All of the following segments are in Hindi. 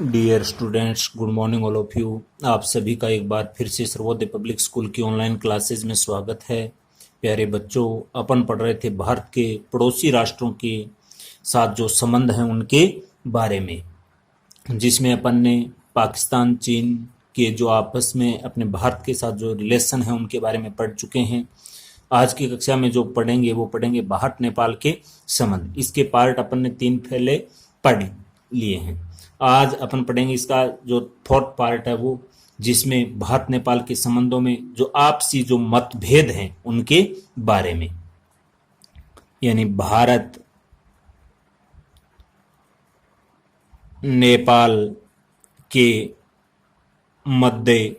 Dear students, good morning all of you. आप सभी का एक बार फिर से सर्वोदय पब्लिक स्कूल की ऑनलाइन क्लासेज में स्वागत है। प्यारे बच्चों, अपन पढ़ रहे थे भारत के पड़ोसी राष्ट्रों के साथ जो संबंध हैं उनके बारे में, जिसमें अपन ने पाकिस्तान, चीन के जो आपस में अपने भारत के साथ जो रिलेशन है उनके बारे में पढ़ चुके हैं। आज की कक्षा में जो पढ़ेंगे वो पढ़ेंगे भारत नेपाल के संबंध। इसके पार्ट अपन ने 3 पहले पढ़ लिए हैं। आज अपन पढ़ेंगे इसका जो 4th पार्ट है वो, जिसमें भारत नेपाल के संबंधों में जो आपसी जो मतभेद हैं उनके बारे में, यानी भारत नेपाल के मध्य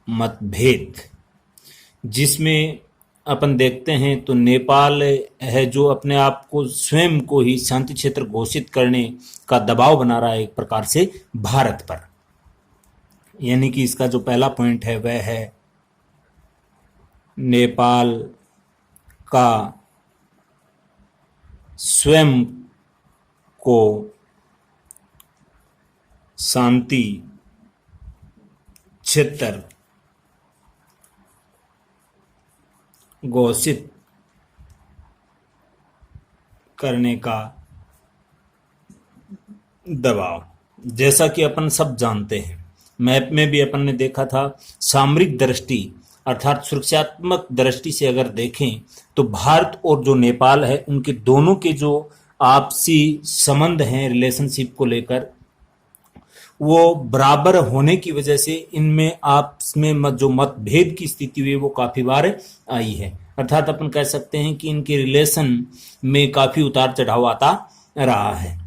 मतभेद, जिसमें अपन देखते हैं तो नेपाल है जो अपने आप को स्वयं को ही शांति क्षेत्र घोषित करने का दबाव बना रहा है एक प्रकार से भारत पर। यानी कि इसका जो पहला पॉइंट है वह है नेपाल का स्वयं को शांति क्षेत्र घोषित करने का दबाव। जैसा कि अपन सब जानते हैं, मैप में भी अपन ने देखा था, सामरिक दृष्टि अर्थात सुरक्षात्मक दृष्टि से अगर देखें तो भारत और जो नेपाल है उनके दोनों के जो आपसी संबंध हैं रिलेशनशिप को लेकर, वो बराबर होने की वजह से इनमें आपस में जो मतभेद की स्थिति हुई वो काफी बार आई है। अर्थात अपन कह सकते हैं कि इनके रिलेशन में काफी उतार चढ़ाव आता रहा है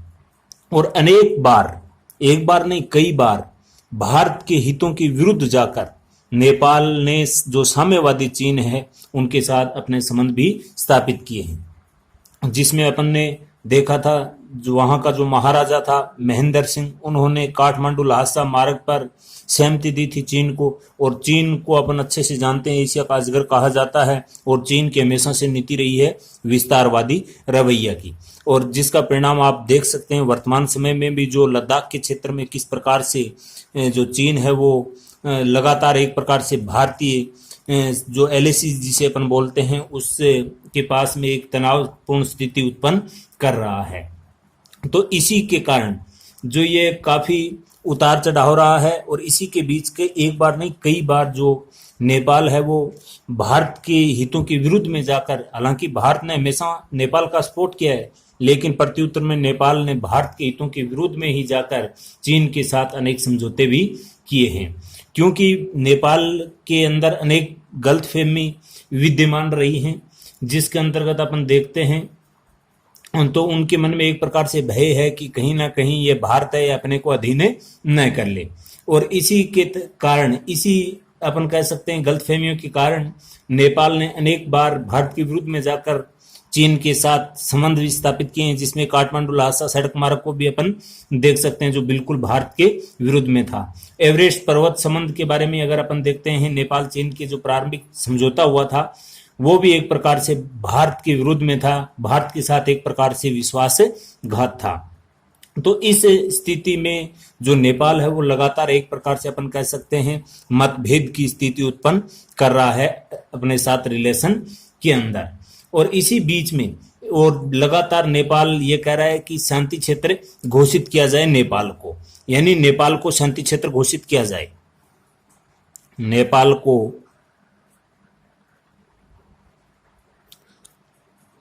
और अनेक बार, एक बार नहीं कई बार, भारत के हितों के विरुद्ध जाकर नेपाल ने जो साम्यवादी चीन है उनके साथ अपने संबंध भी स्थापित किए हैं। जिसमें अपन ने देखा था जो वहां का जो महाराजा था महेंद्र सिंह, उन्होंने काठमांडू लहासा मार्ग पर सहमति दी थी चीन को, और चीन को अपन अच्छे से जानते हैं एशिया का अजगर कहा जाता है, और चीन की हमेशा से नीति रही है विस्तारवादी रवैया की, और जिसका परिणाम आप देख सकते हैं वर्तमान समय में भी, जो लद्दाख के क्षेत्र में किस प्रकार से जो चीन है वो लगातार एक प्रकार से भारतीय जो एलएसी जिसे अपन बोलते हैं उससे के पास में एक तनावपूर्ण स्थिति उत्पन्न कर रहा है। तो इसी के कारण जो ये काफी उतार चढ़ाव हो रहा है, और इसी के बीच के एक बार नहीं कई बार जो नेपाल है वो भारत के हितों के विरुद्ध में जाकर, हालांकि भारत ने हमेशा नेपाल का सपोर्ट किया है, लेकिन प्रत्युत्तर में नेपाल ने भारत के हितों के विरुद्ध में ही जाकर चीन के साथ अनेक समझौते भी किए हैं, क्योंकि नेपाल के अंदर अनेक गलतफहमी विद्यमान रही हैं, जिसके अंतर्गत अपन देखते हैं तो उनके मन में एक प्रकार से भय है कि कहीं ना कहीं ये भारत है अपने को अधीन न कर ले, और इसी के कारण, इसी अपन कह सकते हैं गलतफहमियों के कारण नेपाल ने अनेक बार भारत के विरुद्ध में जाकर चीन के साथ संबंध भी स्थापित किए हैं, जिसमें काठमांडू लहासा सड़क मार्ग को भी अपन देख सकते हैं जो बिल्कुल भारत के विरुद्ध में था। एवरेस्ट पर्वत संबंध के बारे में अगर अपन देखते हैं, नेपाल चीन के जो प्रारंभिक समझौता हुआ था वो भी एक प्रकार से भारत के विरुद्ध में था, भारत के साथ एक प्रकार से विश्वासघात था। तो इस स्थिति में जो नेपाल है वो लगातार एक प्रकार से अपन कह सकते हैं मतभेद की स्थिति उत्पन्न कर रहा है अपने साथ रिलेशन के अंदर, और इसी बीच में और लगातार नेपाल ये कह रहा है कि शांति क्षेत्र घोषित किया जाए नेपाल को, यानी नेपाल को शांति क्षेत्र घोषित किया जाए, नेपाल को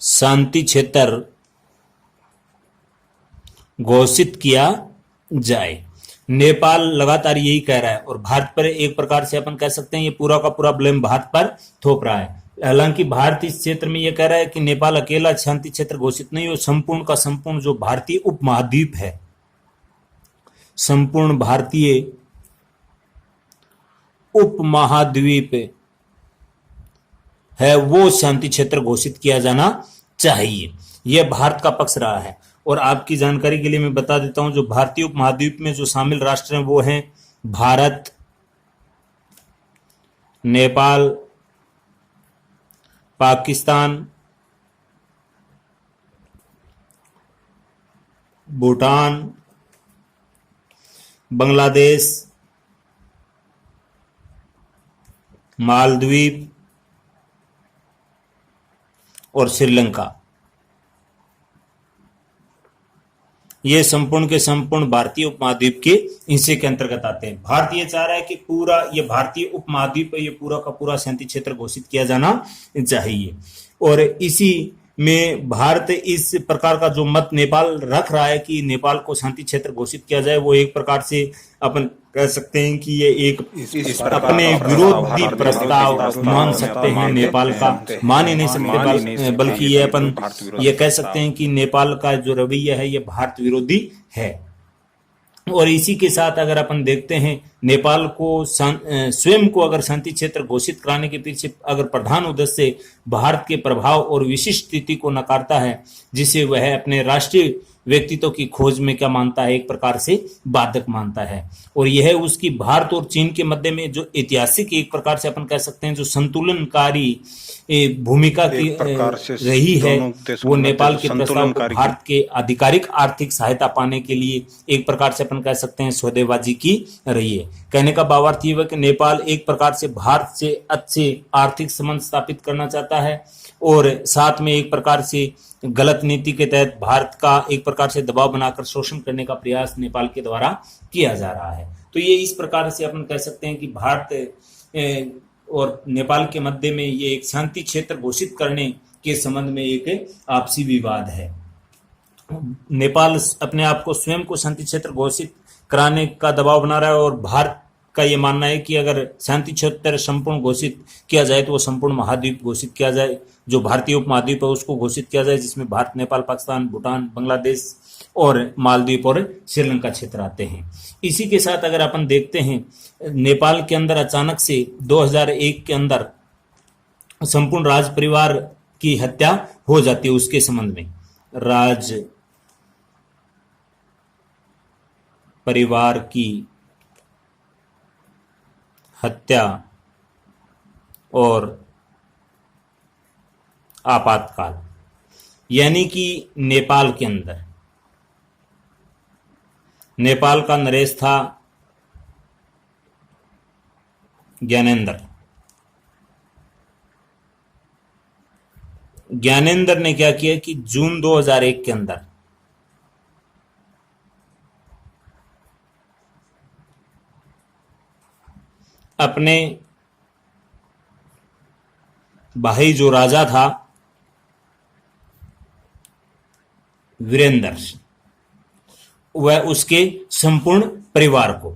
शांति क्षेत्र घोषित किया जाए। नेपाल लगातार यही कह रहा है, और भारत पर एक प्रकार से अपन कह सकते हैं ये पूरा का पूरा ब्लेम भारत पर थोप रहा है। हालांकि भारत इस क्षेत्र में यह कह रहा है कि नेपाल अकेला शांति क्षेत्र घोषित नहीं हो, संपूर्ण का संपूर्ण जो भारतीय उपमहाद्वीप है, संपूर्ण भारतीय उपमहाद्वीप है वो शांति क्षेत्र घोषित किया जाना चाहिए। यह भारत का पक्ष रहा है। और आपकी जानकारी के लिए मैं बता देता हूं, जो भारतीय उपमहाद्वीप में जो शामिल राष्ट्र हैं वो हैं भारत, नेपाल, पाकिस्तान, भूटान, बांग्लादेश, मालदीव और श्रीलंका, ये संपूर्ण के संपूर्ण भारतीय उपमहाद्वीप के हिस्से के अंतर्गत आते हैं। भारत ये चाह रहा है कि पूरा ये भारतीय उपमहाद्वीप है, ये पूरा का पूरा शांति क्षेत्र घोषित किया जाना चाहिए। और इसी में भारत इस प्रकार का जो मत नेपाल रख रहा है कि नेपाल को शांति क्षेत्र घोषित किया जाए, वो एक प्रकार से अपन कह सकते हैं कि ये एक अपने विरोधी प्रस्ताव मान सकते हैं नेपाल का, मान ही नहीं सकते, बल्कि ये अपन ये कह सकते हैं कि नेपाल का जो रवैया है ये भारत विरोधी है। और इसी के साथ अगर अपन देखते हैं नेपाल को स्वयं को अगर शांति क्षेत्र घोषित कराने के पीछे अगर प्रधान उद्देश्य भारत के प्रभाव और विशिष्ट स्थिति को नकारता है, जिसे वह अपने राष्ट्रीय व्यक्तित्व की खोज में क्या मानता है, एक प्रकार से बाधक मानता है। और यह उसकी भारत और चीन के मध्य में जो ऐतिहासिक एक प्रकार से अपन कह सकते हैं जो संतुलनकारी भूमिका की रही है, वो नेपाल के प्रस्ताव को भारत के आधिकारिक आर्थिक सहायता पाने के लिए एक प्रकार से अपन कह सकते हैं सौदेबाजी की रही है। कहने का भावार्थ ये है कि नेपाल एक प्रकार से भारत से अच्छे आर्थिक संबंध स्थापित करना चाहता है और साथ में एक प्रकार से गलत नीति के तहत भारत का एक प्रकार से दबाव बनाकर शोषण करने का प्रयास नेपाल के द्वारा किया जा रहा है। तो ये इस प्रकार से अपन कह सकते हैं कि भारत और नेपाल के मध्य में ये एक शांति क्षेत्र घोषित करने के संबंध में एक आपसी विवाद है। नेपाल अपने आप को स्वयं को शांति क्षेत्र घोषित कराने का दबाव बना रहा है और भारत का ये मानना है कि अगर शांति क्षेत्र संपूर्ण घोषित किया जाए तो वो संपूर्ण महाद्वीप घोषित किया जाए, जो भारतीय उपमहाद्वीप है उसको घोषित किया जाए, जिसमें भारत, नेपाल, पाकिस्तान, भूटान, बांग्लादेश और मालदीव और श्रीलंका क्षेत्र आते हैं। इसी के साथ अगर अपन देखते हैं नेपाल के अंदर अचानक से 2001 के अंदर संपूर्ण राज परिवार की हत्या हो जाती है। उसके संबंध में राज परिवार की हत्या और आपातकाल, यानी कि नेपाल के अंदर नेपाल का नरेश था ज्ञानेंद्र। ज्ञानेंद्र ने क्या किया कि जून 2001 के अंदर अपने भाई जो राजा था वीरेंद्र, वह उसके संपूर्ण परिवार को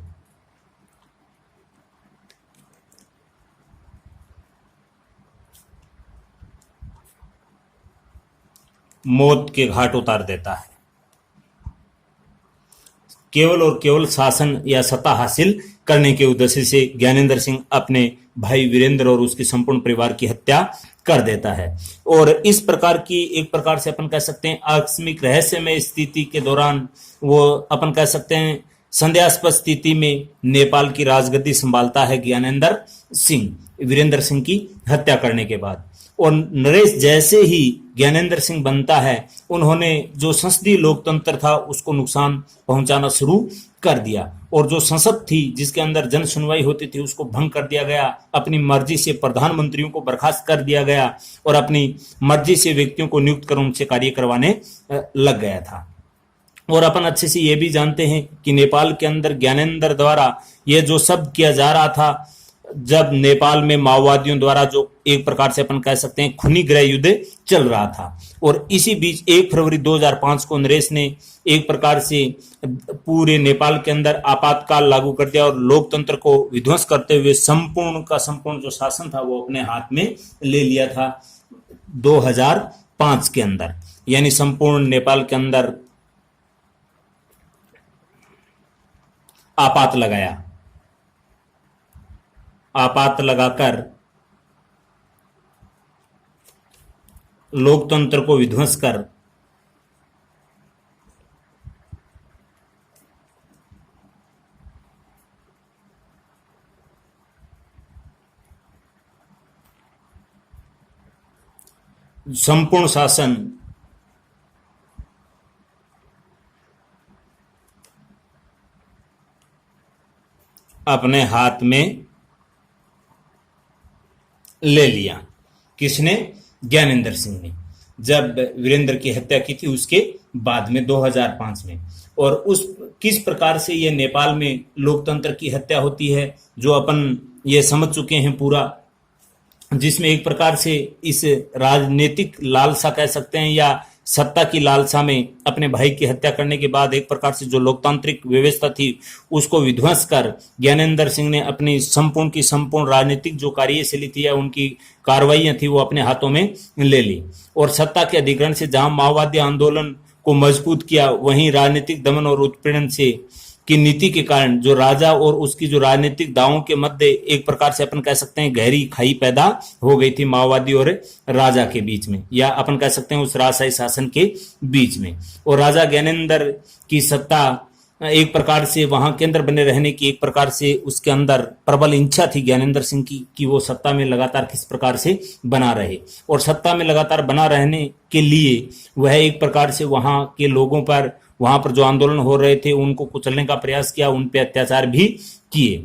मौत के घाट उतार देता है, केवल और केवल शासन या सत्ता हासिल करने के उद्देश्य से ज्ञानेंद्र सिंह अपने भाई वीरेंद्र और उसके संपूर्ण परिवार की हत्या कर देता है। और इस प्रकार की एक प्रकार से अपन कह सकते हैं आकस्मिक रहस्यमय स्थिति के दौरान वो अपन कह सकते हैं संदेहास्पद स्थिति में नेपाल की राजगद्दी संभालता है ज्ञानेंद्र सिंह, वीरेंद्र सिंह की हत्या करने के बाद। और नरेश जैसे ही ज्ञानेंद्र सिंह बनता है, उन्होंने जो संसदीय लोकतंत्र था उसको नुकसान पहुंचाना शुरू कर दिया और जो संसद थी जिसके अंदर जन सुनवाई होती थी उसको भंग कर दिया गया। अपनी मर्जी से प्रधानमंत्रियों को बर्खास्त कर दिया गया और अपनी मर्जी से व्यक्तियों को नियुक्त कर उनसे कार्य करवाने लग गया था। और अपन अच्छे से ये भी जानते हैं कि नेपाल के अंदर ज्ञानेंद्र द्वारा ये जो सब किया जा रहा था, जब नेपाल में माओवादियों द्वारा जो एक प्रकार से अपन कह सकते हैं खूनी गृह युद्ध चल रहा था। और इसी बीच 1 फरवरी 2005 को नरेश ने एक प्रकार से पूरे नेपाल के अंदर आपातकाल लागू कर दिया और लोकतंत्र को विध्वंस करते हुए संपूर्ण का संपूर्ण जो शासन था वो अपने हाथ में ले लिया था 2005 के अंदर। यानी संपूर्ण नेपाल के अंदर आपात लगाया, आपात लगाकर लोकतंत्र को विध्वंस कर संपूर्ण शासन अपने हाथ में ले लिया। किसने? ज्ञानेंद्र सिंह ने, जब वीरेंद्र की हत्या की थी उसके बाद में 2005 में। और उस किस प्रकार से ये नेपाल में लोकतंत्र की हत्या होती है जो अपन ये समझ चुके हैं पूरा, जिसमें एक प्रकार से इस राजनीतिक लालसा कह सकते हैं या सत्ता की लालसा में अपने भाई की हत्या करने के बाद एक प्रकार से जो लोकतांत्रिक व्यवस्था थी उसको विध्वंस कर ज्ञानेंद्र सिंह ने अपनी संपूर्ण की संपूर्ण राजनीतिक जो कार्यशैली थी या उनकी कार्रवाइयां थी वो अपने हाथों में ले ली। और सत्ता के अधिग्रहण से जहां माओवादी आंदोलन को मजबूत किया, वहीं राजनीतिक दमन और उत्पीड़न से की नीति के कारण जो राजा और उसकी जो राजनीतिक दावों के मध्य एक प्रकार से अपन कह सकते हैं गहरी खाई पैदा हो गई थी माओवादी और राजा के बीच में, या अपन कह सकते हैं उस राजशाही शासन के बीच में। और राजा ज्ञानेंद्र की सत्ता एक प्रकार से वहां केंद्र बने रहने की एक प्रकार से उसके अंदर प्रबल इच्छा थी ज्ञानेंद्र सिंह की कि वो सत्ता में लगातार किस प्रकार से बना रहे, और सत्ता में लगातार बना रहने के लिए वह एक प्रकार से वहां के लोगों पर, वहां पर जो आंदोलन हो रहे थे उनको कुचलने का प्रयास किया, उन पे अत्याचार भी किए।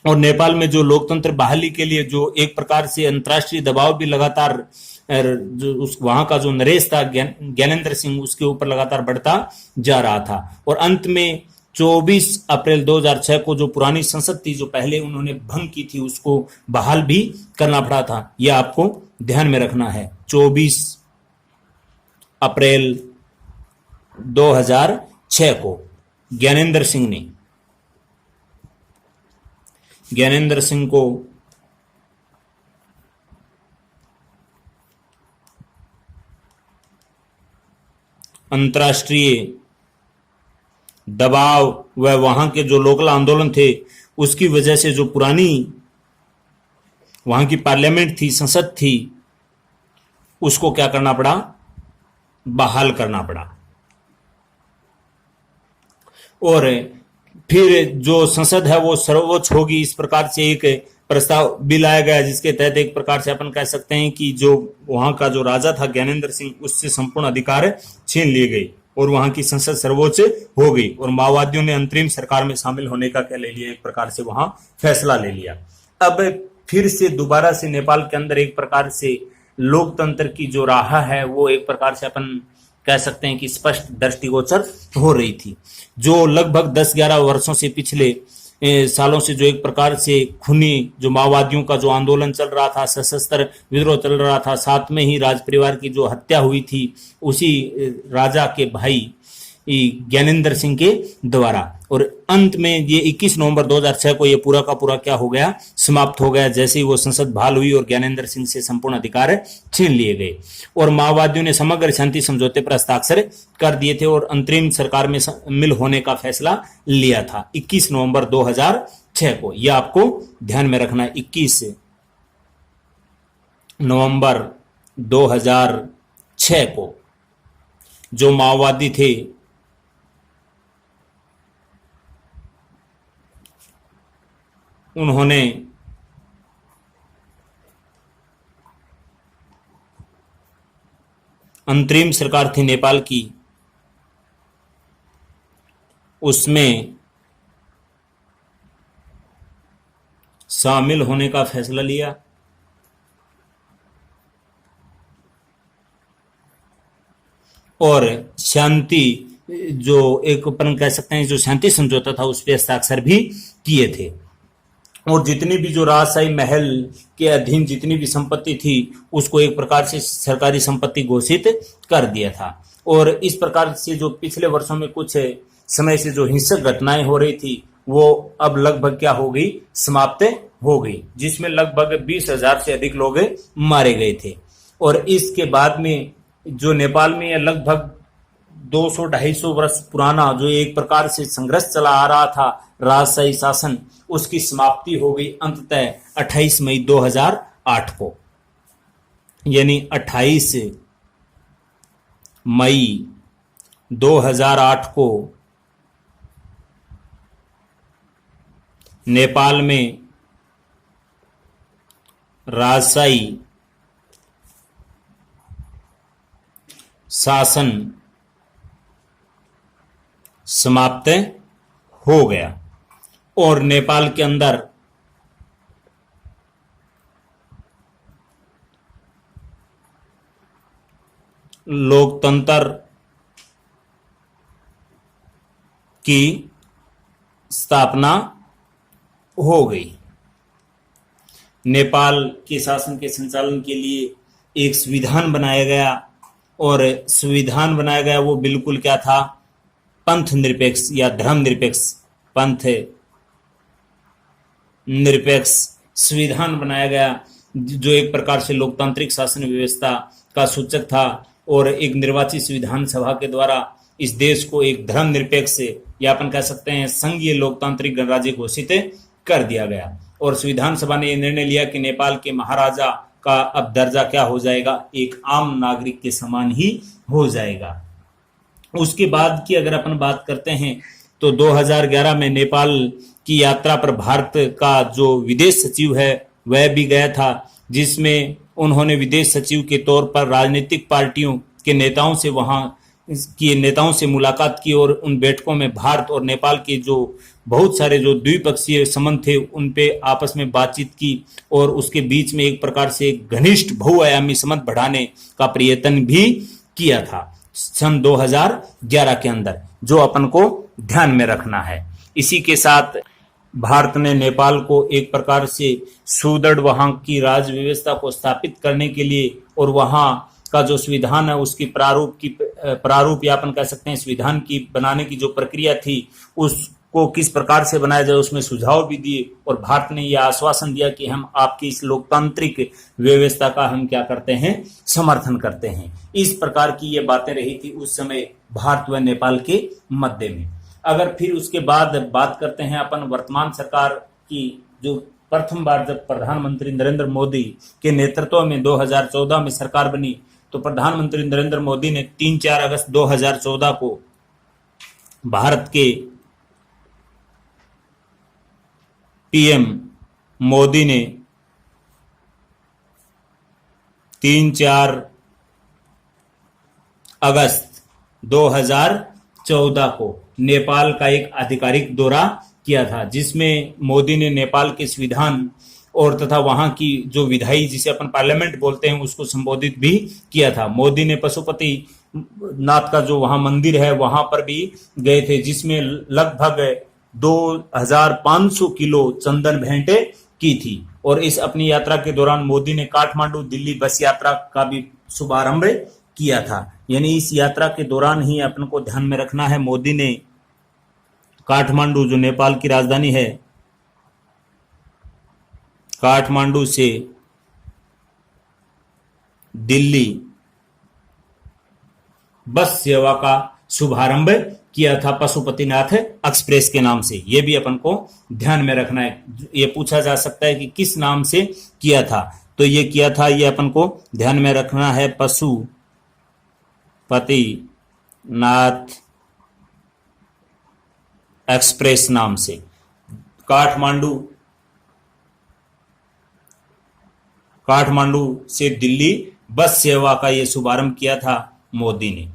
और नेपाल में जो लोकतंत्र बहाली के लिए जो एक प्रकार से अंतर्राष्ट्रीय दबाव भी लगातार जो उस वहां का जो नरेश था ज्ञानेंद्र सिंह उसके ऊपर लगातार बढ़ता जा रहा था। और अंत में 24 अप्रैल 2006 को जो पुरानी संसद थी जो पहले उन्होंने भंग की थी उसको बहाल भी करना पड़ा था। यह आपको ध्यान में रखना है। 24 अप्रैल 2006 को ज्ञानेंद्र सिंह को अंतर्राष्ट्रीय दबाव व वहां के जो लोकल आंदोलन थे उसकी वजह से जो पुरानी वहां की पार्लियामेंट थी, संसद थी, उसको क्या करना पड़ा? बहाल करना पड़ा। और फिर जो संसद है वो सर्वोच्च होगी, इस प्रकार से एक प्रस्ताव भी लाया गया जिसके तहत एक प्रकार से अपन कह सकते हैं कि जो वहां का जो राजा था ज्ञानेंद्र सिंह उससे संपूर्ण अधिकार छीन लिए गए और वहां की संसद सर्वोच्च हो गई। और माओवादियों ने अंतरिम सरकार में शामिल होने का क्या ले लिया? एक प्रकार से वहां फैसला ले लिया। अब फिर से दोबारा से नेपाल के अंदर एक प्रकार से लोकतंत्र की जो राह है वो एक प्रकार से अपन कह सकते हैं कि स्पष्ट दृष्टिगोचर हो रही थी। जो लगभग 10-11 वर्षों से पिछले सालों से जो एक प्रकार से खूनी जो माओवादियों का जो आंदोलन चल रहा था, सशस्त्र विद्रोह चल रहा था, साथ में ही राज परिवार की जो हत्या हुई थी उसी राजा के भाई ज्ञानेंद्र सिंह के द्वारा। और अंत में ये 21 नवंबर 2006 को ये पूरा का पूरा क्या हो गया? समाप्त हो गया, जैसे ही वो संसद बहाल हुई और ज्ञानेंद्र सिंह से संपूर्ण अधिकार छीन लिए गए और माओवादियों ने समग्र शांति समझौते पर हस्ताक्षर कर दिए थे और अंतरिम सरकार में शामिल होने का फैसला लिया था 21 नवंबर 2006 को। यह आपको ध्यान में रखना है। 21 नवंबर 2006 को जो माओवादी थे उन्होंने अंतरिम सरकार थी नेपाल की, उसमें शामिल होने का फैसला लिया और शांति जो एक अपन कह सकते हैं जो शांति समझौता था उस पर हस्ताक्षर भी किए थे। और जितनी भी जो राजशाही महल के अधीन जितनी भी संपत्ति थी उसको एक प्रकार से सरकारी संपत्ति घोषित कर दिया था। और इस प्रकार से जो पिछले वर्षों में कुछ समय से जो हिंसक घटनाएं हो रही थी वो अब लगभग क्या हो गई? समाप्त हो गई, जिसमें लगभग 20,000 से अधिक लोग मारे गए थे। और इसके बाद में जो नेपाल में लगभग 200-250 वर्ष पुराना जो एक प्रकार से संघर्ष चला आ रहा था राजशाही शासन, उसकी समाप्ति हो गई अंततः 28 मई 2008 को। यानी 28 मई 2008 को नेपाल में राजशाही शासन समाप्त हो गया। और नेपाल के अंदर लोकतंत्र की स्थापना हो गई। नेपाल के शासन के संचालन के लिए एक संविधान बनाया गया, और संविधान बनाया गया वो बिल्कुल क्या था, पंथ निरपेक्ष या धर्म निरपेक्ष, पंथ निरपेक्ष संविधान बनाया गया, जो एक प्रकार से लोकतांत्रिक शासन व्यवस्था का सूचक था, और एक निर्वाचित संविधान सभा के द्वारा इस देश को एक धर्म निरपेक्ष या अपन कह सकते हैं संघीय लोकतांत्रिक गणराज्य घोषित कर दिया गया। और संविधान सभा ने यह निर्णय लिया कि नेपाल के महाराजा का अब दर्जा क्या हो जाएगा, एक आम नागरिक के समान ही हो जाएगा। उसके बाद की अगर अपन बात करते हैं तो 2011 में नेपाल की यात्रा पर भारत का जो विदेश सचिव है वह भी गया था, जिसमें उन्होंने विदेश सचिव के तौर पर राजनीतिक पार्टियों के नेताओं से मुलाकात की, और उन बैठकों में भारत और नेपाल के जो बहुत सारे जो द्विपक्षीय संबंध थे उन पे आपस में बातचीत की, और उसके बीच में एक प्रकार से घनिष्ठ बहुआयामी संबंध बढ़ाने का प्रयत्न भी किया था सन 2011 के अंदर, जो अपन को ध्यान में रखना है। इसी के साथ भारत ने नेपाल को एक प्रकार से सुदृढ़ वहां की राज्य व्यवस्था को स्थापित करने के लिए, और वहां का जो संविधान है उसकी प्रारूप या अपन कह सकते हैं संविधान की बनाने की जो प्रक्रिया थी उसको किस प्रकार से बनाया जाए उसमें सुझाव भी दिए, और भारत ने यह आश्वासन दिया कि हम आपकी इस लोकतांत्रिक व्यवस्था का हम क्या करते हैं, समर्थन करते हैं। इस प्रकार की ये बातें रही थी उस समय भारत व नेपाल के मध्य में। अगर फिर उसके बाद बात करते हैं अपन वर्तमान सरकार की, जो प्रथम बार जब प्रधानमंत्री नरेंद्र मोदी के नेतृत्व में 2014 में सरकार बनी, तो प्रधानमंत्री नरेंद्र मोदी ने 3-4 अगस्त 2014 को भारत के पीएम मोदी ने 3-4 अगस्त 2014 को नेपाल का एक आधिकारिक दौरा किया था, जिसमें मोदी ने नेपाल के संविधान और तथा वहां की जो विधायी जिसे अपन पार्लियामेंट बोलते हैं उसको संबोधित भी किया था। मोदी ने पशुपति नाथ का जो वहां मंदिर है वहां पर भी गए थे, जिसमें लगभग 2500 किलो चंदन भेंटे की थी। और इस अपनी यात्रा के दौरान मोदी ने काठमांडू दिल्ली बस यात्रा का भी शुभारंभ किया था। यानी इस यात्रा के दौरान ही अपन को ध्यान में रखना है, मोदी ने काठमांडू जो नेपाल की राजधानी है, काठमांडू से दिल्ली बस सेवा का शुभारंभ किया था पशुपतिनाथ एक्सप्रेस के नाम से। यह भी अपन को ध्यान में रखना है। ये पूछा जा सकता है कि किस नाम से किया था, तो ये किया था, ये अपन को ध्यान में रखना है, पशुपतिनाथ एक्सप्रेस नाम से। काठमांडू से दिल्ली बस सेवा का ये शुभारंभ किया था मोदी ने,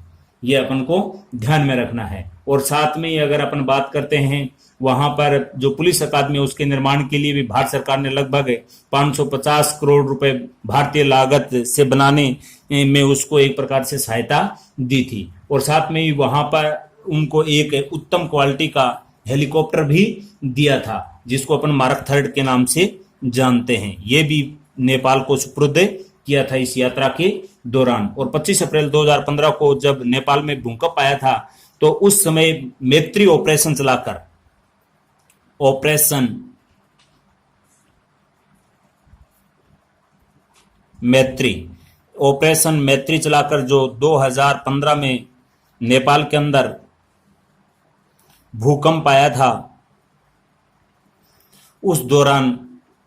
ये अपन को ध्यान में रखना है। और साथ में ही अगर अपन बात करते हैं वहां पर जो पुलिस अकादमी है उसके निर्माण के लिए भी भारत सरकार ने लगभग 550 करोड़ रुपए भारतीय लागत से बनाने में उसको एक प्रकार से सहायता दी थी। और साथ में ही वहां पर उनको एक उत्तम क्वालिटी का हेलीकॉप्टर भी दिया था, जिसको अपन मार्क 3 के नाम से जानते हैं। ये भी नेपाल को सुपुर्द किया था इस यात्रा के दौरान। और 25 अप्रैल 2015 को जब नेपाल में भूकंप आया था, तो उस समय मैत्री ऑपरेशन चलाकर ऑपरेशन मैत्री चलाकर जो 2015 में नेपाल के अंदर भूकंप आया था, उस दौरान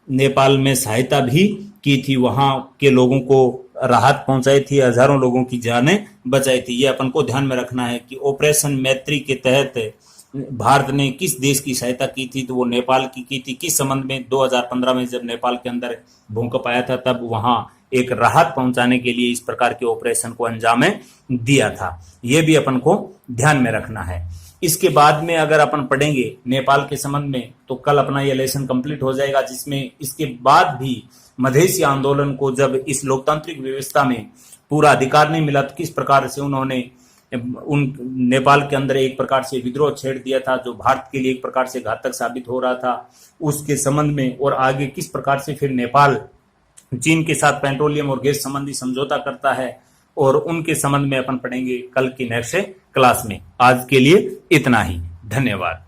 नेपाल में सहायता भी की थी, वहां के लोगों को राहत पहुंचाई थी, हजारों लोगों की जानें बचाई थी। ये अपन को ध्यान में रखना है कि ऑपरेशन मैत्री के तहत भारत ने किस देश की सहायता की थी, तो वो नेपाल की थी। किस संबंध में? 2015 में जब नेपाल के अंदर भूकंप आया था, तब वहां एक राहत पहुंचाने के लिए इस प्रकार के ऑपरेशन को अंजाम दिया था। ये भी अपन को ध्यान में रखना है। इसके बाद में अगर अपन पढ़ेंगे नेपाल के संबंध में तो कल अपना ये लेसन कंप्लीट हो जाएगा, जिसमें इसके बाद भी मधेसी आंदोलन को जब इस लोकतांत्रिक व्यवस्था में पूरा अधिकार नहीं मिला तो किस प्रकार से उन्होंने उन नेपाल के अंदर एक प्रकार से विद्रोह छेड़ दिया था, जो भारत के लिए एक प्रकार से घातक साबित हो रहा था, उसके संबंध में, और आगे किस प्रकार से फिर नेपाल चीन के साथ पेट्रोलियम और गैस संबंधी समझौता करता है, और उनके संबंध में अपन पढ़ेंगे कल की नेक्स्ट क्लास में। आज के लिए इतना ही, धन्यवाद।